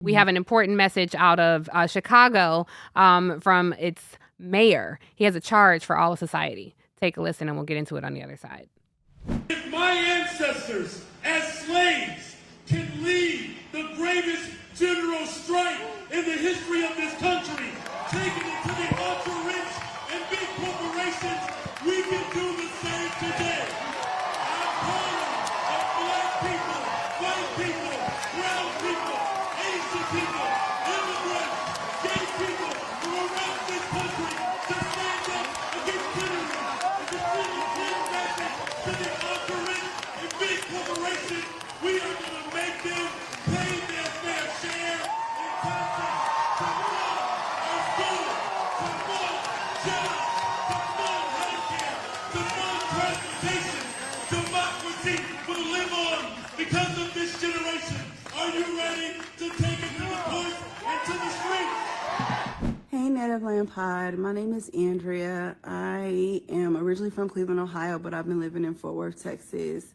We have an important message out of Chicago from its mayor. He has a charge for all of society. Take a listen and we'll get into it on the other side. If my ancestors as slaves can lead the greatest general strike in the history of this country, taking it to the ultra-rich and big corporations, we can do the same today. I'm calling on black people, white people, brown people, Asian people, immigrants, gay people from around this country to stand up against tyranny and to send a clear message to the ultra-rich and big corporations. We are going to make them pay their fair share in taxes to fund our schools, to fund jobs, to fund healthcare, to fund transportation, democracy will live on because of this generation. Are you ready to take it to the courts and to the streets? Hey, Native Land Pod. My name is Andrea. I am originally from Cleveland, Ohio, but I've been living in Fort Worth, Texas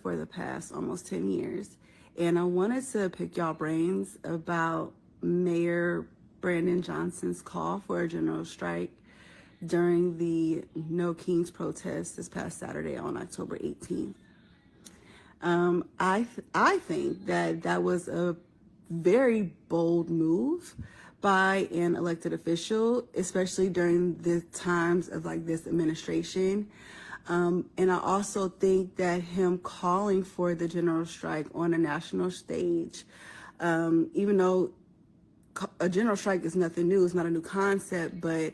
for the past almost 10 years. And I wanted to pick y'all brains about Mayor Brandon Johnson's call for a general strike during the No Kings protest this past Saturday on October 18th. I think that was a very bold move by an elected official, especially during the times of like this administration. And I also think that him calling for the general strike on a national stage, even though a general strike is nothing new, it's not a new concept, but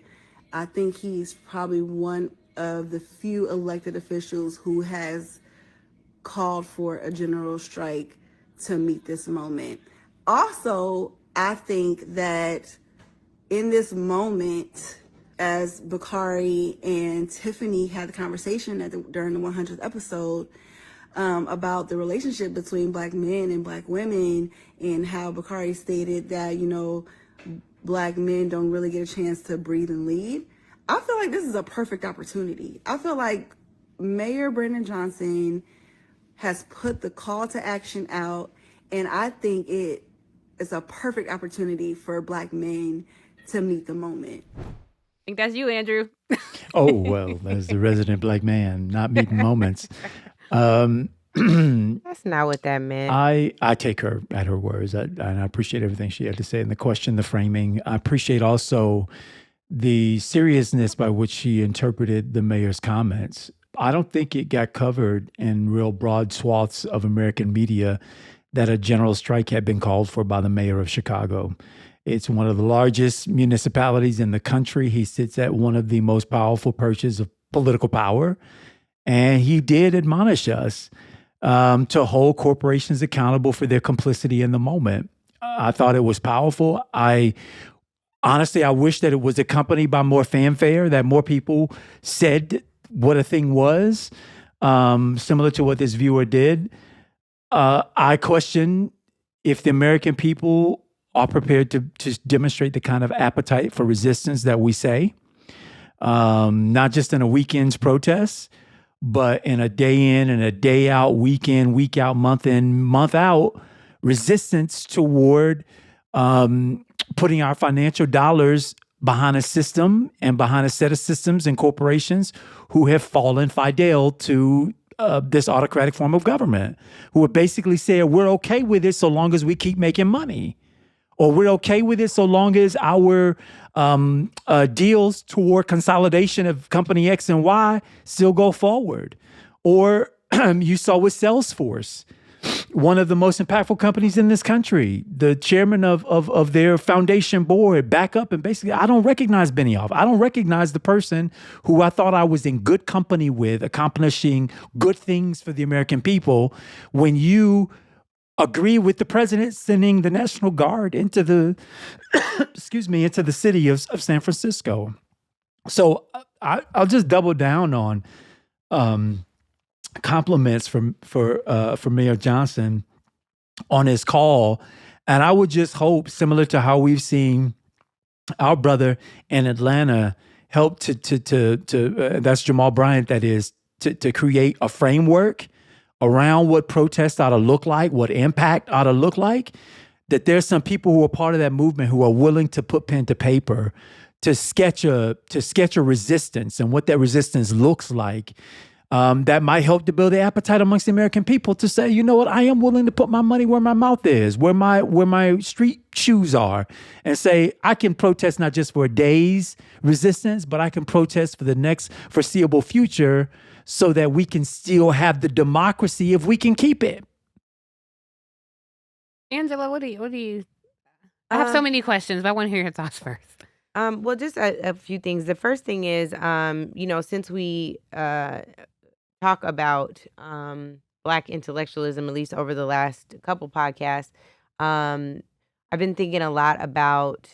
I think he's probably one of the few elected officials who has called for a general strike to meet this moment. Also, I think that in this moment, as Bakari and Tiffany had the conversation during the 100th episode about the relationship between black men and black women, and how Bakari stated that, you know, black men don't really get a chance to breathe and lead. I feel like this is a perfect opportunity. I feel like Mayor Brandon Johnson has put the call to action out, and I think it is a perfect opportunity for black men to meet the moment. I think that's you, Andrew. Oh, well, as the resident black man, not meeting moments. That's not what that meant. I take her at her words, and I appreciate everything she had to say in the question, the framing. I appreciate also the seriousness by which she interpreted the mayor's comments. I don't think it got covered in real broad swaths of American media that a general strike had been called for by the mayor of Chicago. It's one of the largest municipalities in the country. He sits at one of the most powerful perches of political power. And he did admonish us to hold corporations accountable for their complicity in the moment. I thought it was powerful. Honestly, I wish that it was accompanied by more fanfare, that more people said what a thing was, similar to what this viewer did. I question if the American people are prepared to demonstrate the kind of appetite for resistance that we say, not just in a weekend's protest, but in a day in and a day out, week in, week out, month in, month out, resistance toward putting our financial dollars behind a system and behind a set of systems and corporations who have fallen fidel to this autocratic form of government, who have basically said, we're okay with it so long as we keep making money. Or we're okay with it so long as our deals toward consolidation of company X and Y still go forward. Or you saw with Salesforce, one of the most impactful companies in this country, the chairman of their foundation board back up and basically, I don't recognize Benioff. I don't recognize the person who I thought I was in good company with, accomplishing good things for the American people, when you agree with the president sending the National Guard into the, into the city of San Francisco. So I'll just double down on compliments for Mayor Johnson on his call. And I would just hope, similar to how we've seen our brother in Atlanta help to that's Jamal Bryant, that is, to create a framework around what protest ought to look like, what impact ought to look like, that there's some people who are part of that movement who are willing to put pen to paper to sketch a resistance and what that resistance looks like. That might help to build the appetite amongst the American people to say, you know what, I am willing to put my money where my mouth is, where my street shoes are, and say I can protest not just for a day's resistance, but I can protest for the next foreseeable future, so that we can still have the democracy if we can keep it. Angela, what do you? I have so many questions, but I want to hear your thoughts first. Well, just a few things. The first thing is, since we talk about Black intellectualism, at least over the last couple podcasts, I've been thinking a lot about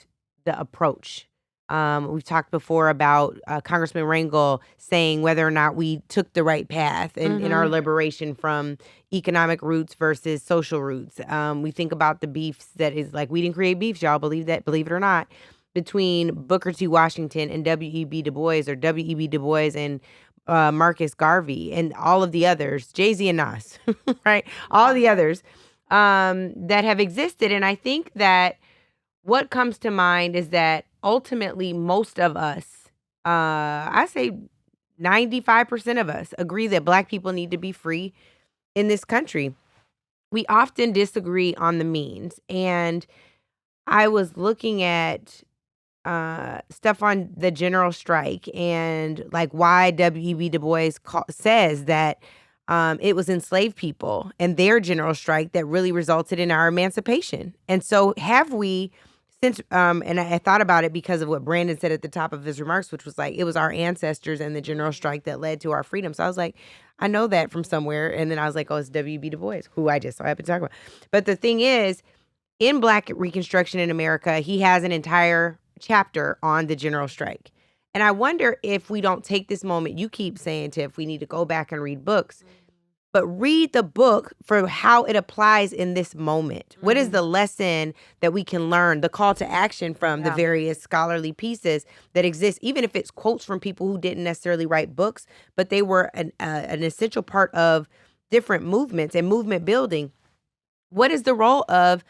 the approach. We've talked before about Congressman Rangel saying whether or not we took the right path in our liberation from economic roots versus social roots. We think about the beefs that is like, we didn't create beefs, y'all, believe it or not, between Booker T. Washington and W.E.B. Du Bois, or W.E.B. Du Bois and Marcus Garvey and all of the others, Jay-Z and Nas, right? All the others that have existed. And I think that what comes to mind is that ultimately most of us, I say 95% of us, agree that Black people need to be free in this country. We often disagree on the means. And I was looking at stuff on the general strike and like why W.E.B. Du Bois says that it was enslaved people and their general strike that really resulted in our emancipation. And so have we, since, and I thought about it because of what Brandon said at the top of his remarks, which was like, it was our ancestors and the general strike that led to our freedom. So I was like, I know that from somewhere. And then I was like, oh, it's W.E.B. Du Bois, who I just so happened to talk about. But the thing is, in Black Reconstruction in America, he has an entire chapter on the general strike. And I wonder if we don't take this moment, you keep saying, Tiff, we need to go back and read books, but read the book for how it applies in this moment. What is the lesson that we can learn, the call to action from the various scholarly pieces that exist, even if it's quotes from people who didn't necessarily write books, but they were an essential part of different movements and movement building. What is the role of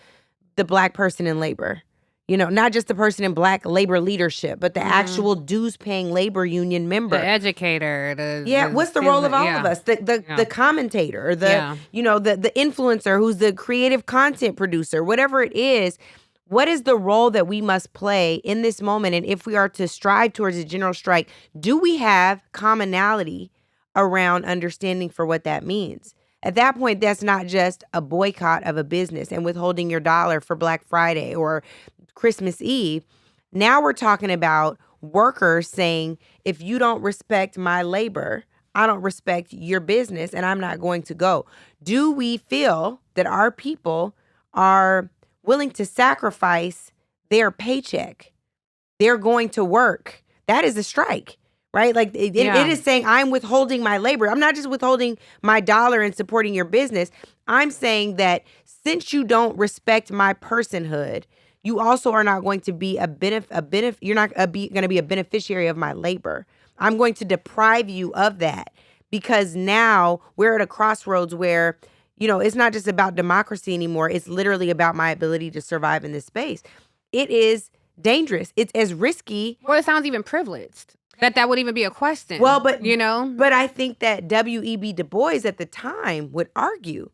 the Black person in labor? You know, not just the person in Black labor leadership, but the actual dues-paying labor union member. The educator. What's the role of all of us? The commentator, the influencer who's the creative content producer, whatever it is. What is the role that we must play in this moment? And if we are to strive towards a general strike, do we have commonality around understanding for what that means? At that point, that's not just a boycott of a business and withholding your dollar for Black Friday or Christmas Eve. Now we're talking about workers saying, if you don't respect my labor, I don't respect your business and I'm not going to go. Do we feel that our people are willing to sacrifice their paycheck? They're going to work. That is a strike, right? Like it is saying, I'm withholding my labor. I'm not just withholding my dollar and supporting your business. I'm saying that since you don't respect my personhood, you also are not going to be you're not going to be a beneficiary of my labor. I'm going to deprive you of that, because now we're at a crossroads where, you know, it's not just about democracy anymore. It's literally about my ability to survive in this space. It is dangerous. It's as risky. Well, it sounds even privileged that would even be a question. Well, but but I think that W.E.B. Du Bois at the time would argue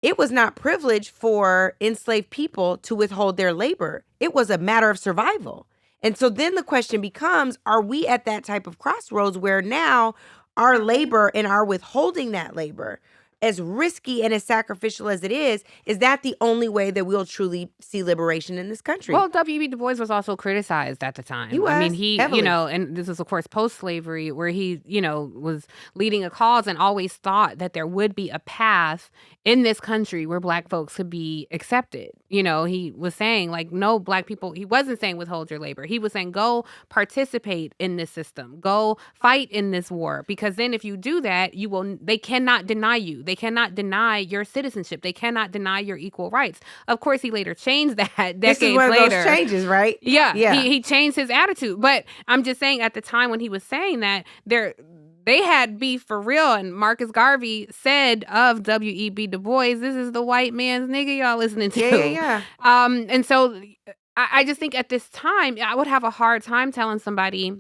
it was not privilege for enslaved people to withhold their labor. It was a matter of survival. And so then the question becomes, are we at that type of crossroads where now our labor and our withholding that labor, as risky and as sacrificial as it is that the only way that we'll truly see liberation in this country? Well, W.E.B. Du Bois was also criticized at the time. He was, I mean, he, heavily. And this is, of course, post-slavery, where he, was leading a cause and always thought that there would be a path in this country where Black folks could be accepted. He was saying, like, no, Black people, he wasn't saying withhold your labor. He was saying, go participate in this system. Go fight in this war. Because then if you do that, they cannot deny you. They cannot deny your citizenship. They cannot deny your equal rights. Of course, he later changed that decades later. This is one of those changes, right? Yeah. He changed his attitude. But I'm just saying, at the time when he was saying that, they had beef for real. And Marcus Garvey said of W.E.B. Du Bois, this is the white man's nigga y'all listening to. Yeah. And so I just think at this time, I would have a hard time telling somebody,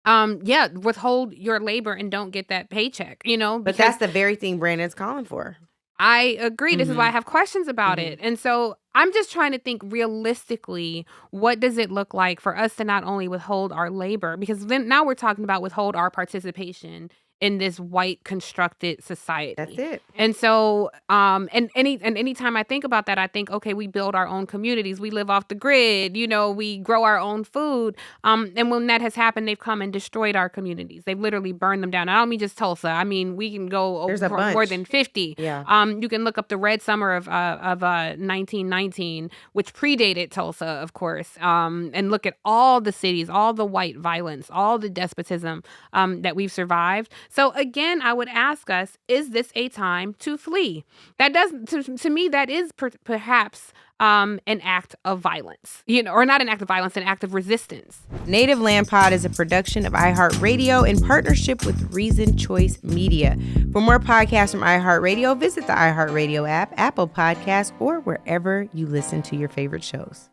withhold your labor and don't get that paycheck, But that's the very thing Brandon's calling for. I agree. This is why I have questions about Mm-hmm. it. And so I'm just trying to think realistically, what does it look like for us to not only withhold our labor, because then now we're talking about withhold our participation in this white constructed society. That's it. And so, anytime I think about that, I think, okay, we build our own communities. We live off the grid, we grow our own food. And when that has happened, they've come and destroyed our communities. They've literally burned them down. I don't mean just Tulsa. I mean, we can go There's a over bunch. more than 50. Yeah. You can look up the Red Summer of 1919, which predated Tulsa, of course, and look at all the cities, all the white violence, all the despotism that we've survived. So again, I would ask us, is this a time to flee? That doesn't, to me, that is perhaps an act of violence, or not an act of violence, an act of resistance. Native Land Pod is a production of iHeartRadio in partnership with Reason Choice Media. For more podcasts from iHeartRadio, visit the iHeartRadio app, Apple Podcasts, or wherever you listen to your favorite shows.